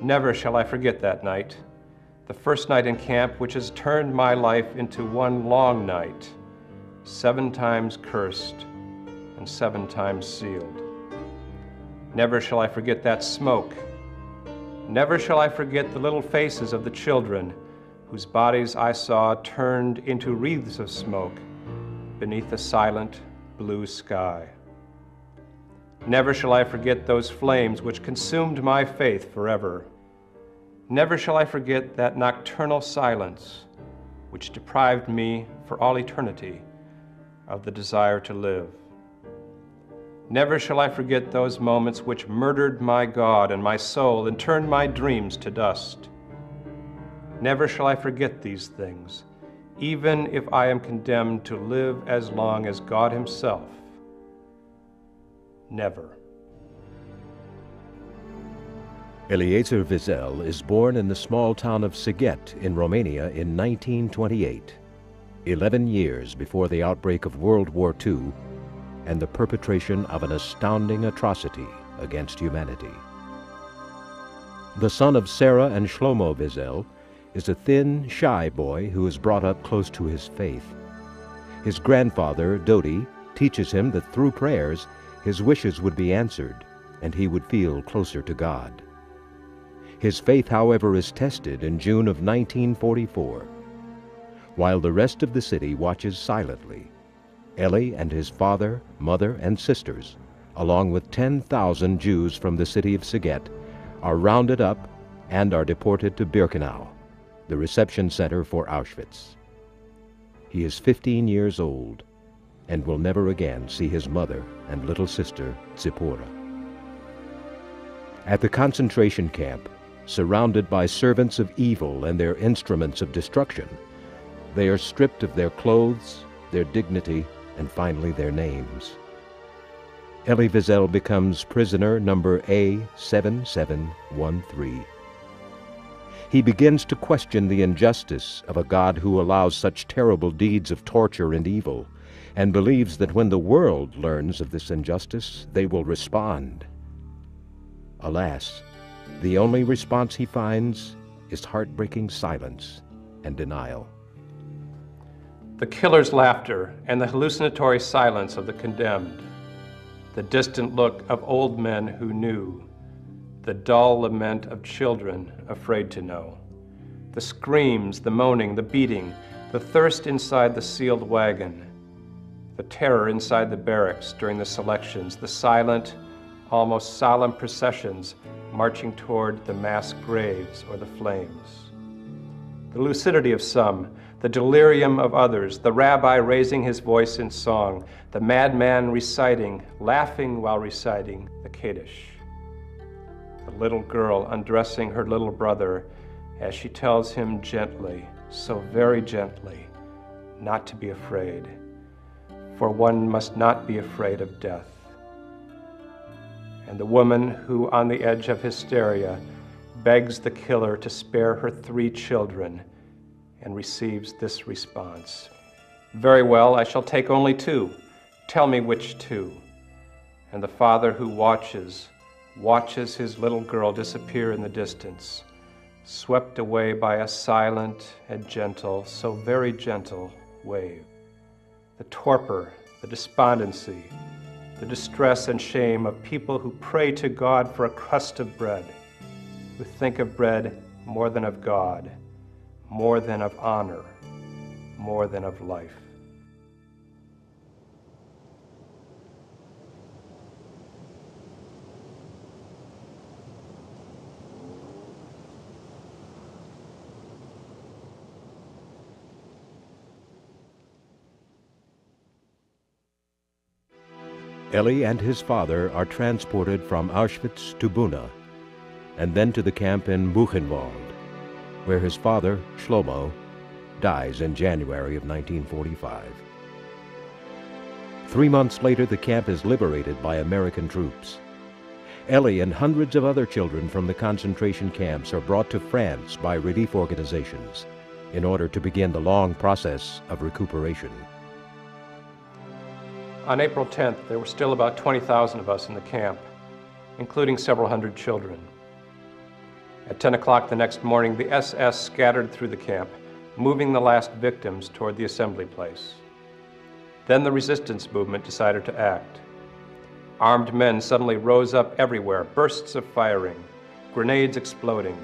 Never shall I forget that night, the first night in camp which has turned my life into one long night, 7 times cursed and 7 times sealed. Never shall I forget that smoke. Never shall I forget the little faces of the children whose bodies I saw turned into wreaths of smoke beneath the silent blue sky. Never shall I forget those flames which consumed my faith forever. Never shall I forget that nocturnal silence which deprived me for all eternity of the desire to live. Never shall I forget those moments which murdered my God and my soul and turned my dreams to dust. Never shall I forget these things, even if I am condemned to live as long as God Himself. Never. Elie Wiesel is born in the small town of Sighet in Romania in 1928, 11 years before the outbreak of World War II and the perpetration of an astounding atrocity against humanity. The son of Sarah and Shlomo Wiesel is a thin, shy boy who is brought up close to his faith. His grandfather, Dodi, teaches him that through prayers, his wishes would be answered and he would feel closer to God. His faith, however, is tested in June of 1944. While the rest of the city watches silently, Elie and his father, mother, and sisters, along with 10,000 Jews from the city of Sighet, are rounded up and are deported to Birkenau, the reception center for Auschwitz. He is 15 years old and will never again see his mother and little sister, Zipporah. At the concentration camp, surrounded by servants of evil and their instruments of destruction, they are stripped of their clothes, their dignity, and finally their names. Elie Wiesel becomes prisoner number A7713. He begins to question the injustice of a God who allows such terrible deeds of torture and evil, and believes that when the world learns of this injustice, they will respond. Alas, the only response he finds is heartbreaking silence and denial. The killer's laughter and the hallucinatory silence of the condemned, the distant look of old men who knew, the dull lament of children afraid to know, the screams, the moaning, the beating, the thirst inside the sealed wagon, the terror inside the barracks during the selections, the silent, almost solemn processions marching toward the mass graves or the flames. The lucidity of some, the delirium of others, the rabbi raising his voice in song, the madman reciting, laughing while reciting the Kaddish. The little girl undressing her little brother as she tells him gently, so very gently, not to be afraid, for one must not be afraid of death. And the woman who, on the edge of hysteria, begs the killer to spare her 3 children and receives this response: "Very well, I shall take only 2. Tell me which 2. And the father who watches his little girl disappear in the distance, swept away by a silent and gentle, so very gentle, wave. The torpor, the despondency, the distress and shame of people who pray to God for a crust of bread, who think of bread more than of God, more than of honor, more than of life." Elie and his father are transported from Auschwitz to Buna, and then to the camp in Buchenwald, where his father, Shlomo, dies in January of 1945. 3 months later, the camp is liberated by American troops. Elie and hundreds of other children from the concentration camps are brought to France by relief organizations in order to begin the long process of recuperation. On April 10th, there were still about 20,000 of us in the camp, including several hundred children. At 10 o'clock the next morning, the SS scattered through the camp, moving the last victims toward the assembly place. Then the resistance movement decided to act. Armed men suddenly rose up everywhere, bursts of firing, grenades exploding.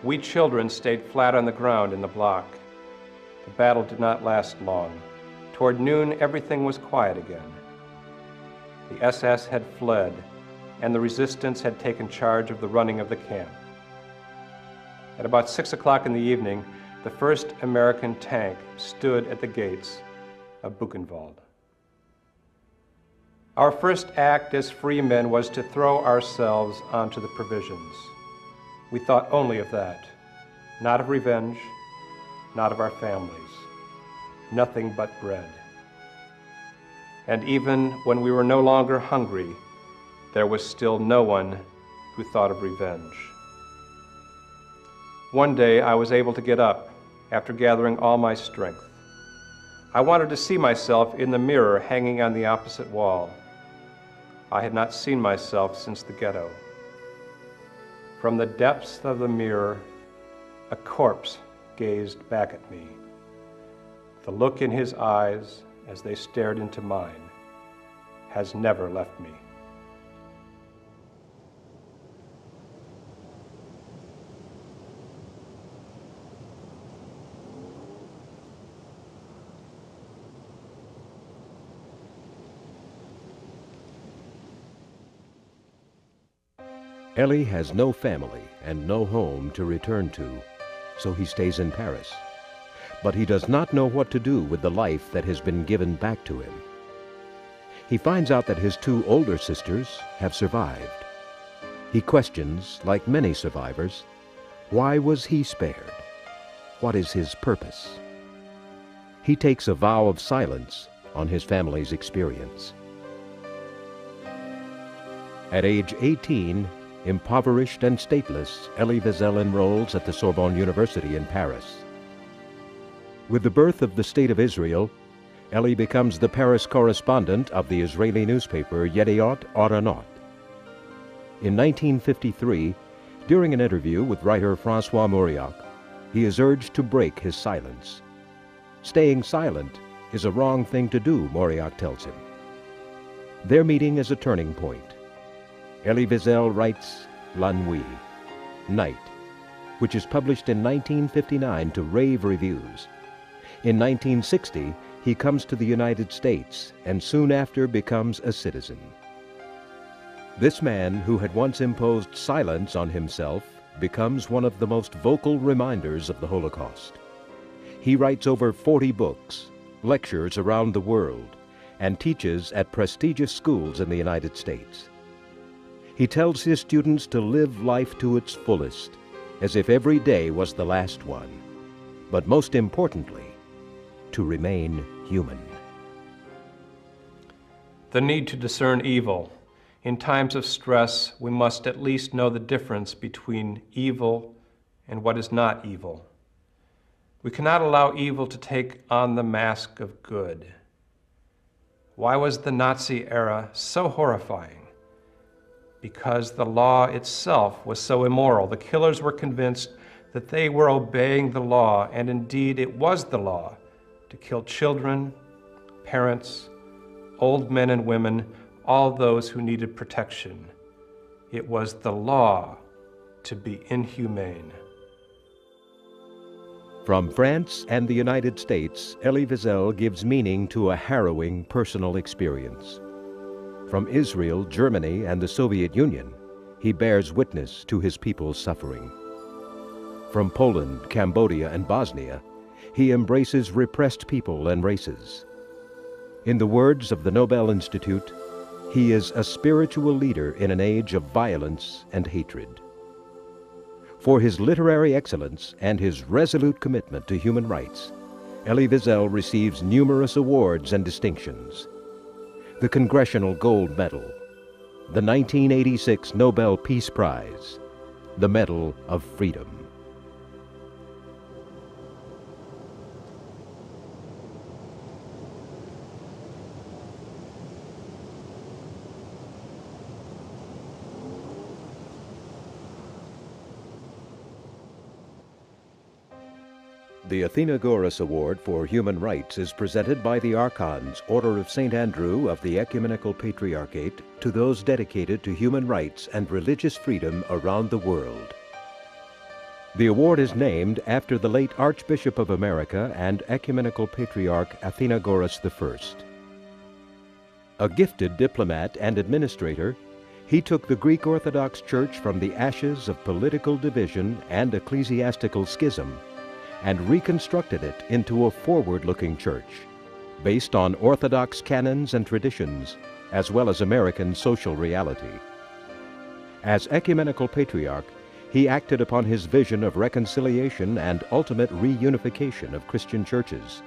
We children stayed flat on the ground in the block. The battle did not last long. Toward noon, everything was quiet again. The SS had fled, and the resistance had taken charge of the running of the camp. At about 6 o'clock in the evening, the first American tank stood at the gates of Buchenwald. Our first act as free men was to throw ourselves onto the provisions. We thought only of that, not of revenge, not of our families, nothing but bread. And even when we were no longer hungry, there was still no one who thought of revenge. One day I was able to get up after gathering all my strength. I wanted to see myself in the mirror hanging on the opposite wall. I had not seen myself since the ghetto. From the depths of the mirror, a corpse gazed back at me. The look in his eyes as they stared into mine has never left me. Elie has no family and no home to return to, so he stays in Paris. But he does not know what to do with the life that has been given back to him. He finds out that his two older sisters have survived. He questions, like many survivors, why was he spared? What is his purpose? He takes a vow of silence on his family's experience. At age 18, impoverished and stateless, Elie Wiesel enrolls at the Sorbonne University in Paris. With the birth of the State of Israel, Elie becomes the Paris correspondent of the Israeli newspaper Yediot Ahronot. In 1953, during an interview with writer François Mauriac, he is urged to break his silence. Staying silent is a wrong thing to do, Mauriac tells him. Their meeting is a turning point. Elie Wiesel writes La Nuit, Night, which is published in 1959 to rave reviews. In 1960, he comes to the United States and soon after becomes a citizen. This man, who had once imposed silence on himself, becomes one of the most vocal reminders of the Holocaust. He writes over 40 books, lectures around the world, and teaches at prestigious schools in the United States. He tells his students to live life to its fullest, as if every day was the last one, but most importantly, to remain human. The need to discern evil. In times of stress, we must at least know the difference between evil and what is not evil. We cannot allow evil to take on the mask of good. Why was the Nazi era so horrifying? Because the law itself was so immoral. The killers were convinced that they were obeying the law, and indeed it was the law to kill children, parents, old men and women, all those who needed protection. It was the law to be inhumane. From France and the United States, Elie Wiesel gives meaning to a harrowing personal experience. From Israel, Germany, and the Soviet Union, he bears witness to his people's suffering. From Poland, Cambodia, and Bosnia, he embraces repressed people and races. In the words of the Nobel Institute, he is a spiritual leader in an age of violence and hatred. For his literary excellence and his resolute commitment to human rights, Elie Wiesel receives numerous awards and distinctions. The Congressional Gold Medal, the 1986 Nobel Peace Prize, the Medal of Freedom. The Athenagoras Award for Human Rights is presented by the Archons, Order of St. Andrew of the Ecumenical Patriarchate, to those dedicated to human rights and religious freedom around the world. The award is named after the late Archbishop of America and Ecumenical Patriarch Athenagoras I. A gifted diplomat and administrator, he took the Greek Orthodox Church from the ashes of political division and ecclesiastical schism and reconstructed it into a forward-looking church, based on Orthodox canons and traditions, as well as American social reality. As Ecumenical Patriarch, he acted upon his vision of reconciliation and ultimate reunification of Christian churches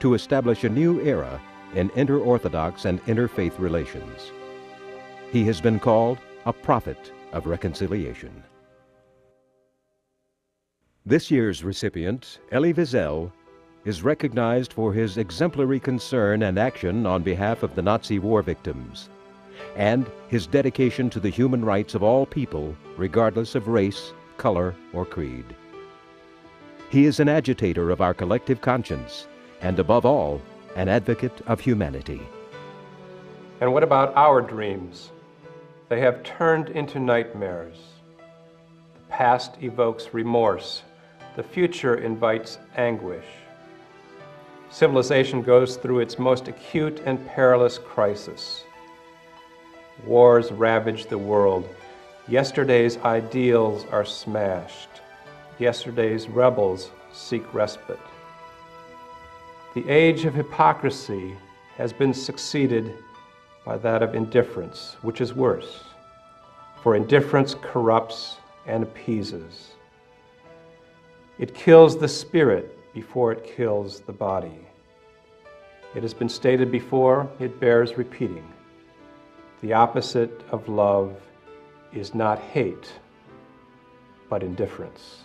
to establish a new era in inter-Orthodox and interfaith relations. He has been called a prophet of reconciliation. This year's recipient, Elie Wiesel, is recognized for his exemplary concern and action on behalf of the Nazi war victims, and his dedication to the human rights of all people, regardless of race, color, or creed. He is an agitator of our collective conscience, and above all, an advocate of humanity. And what about our dreams? They have turned into nightmares. The past evokes remorse. The future invites anguish. Civilization goes through its most acute and perilous crisis. Wars ravage the world. Yesterday's ideals are smashed. Yesterday's rebels seek respite. The age of hypocrisy has been succeeded by that of indifference, which is worse, for indifference corrupts and appeases. It kills the spirit before it kills the body. It has been stated before, it bears repeating. The opposite of love is not hate, but indifference.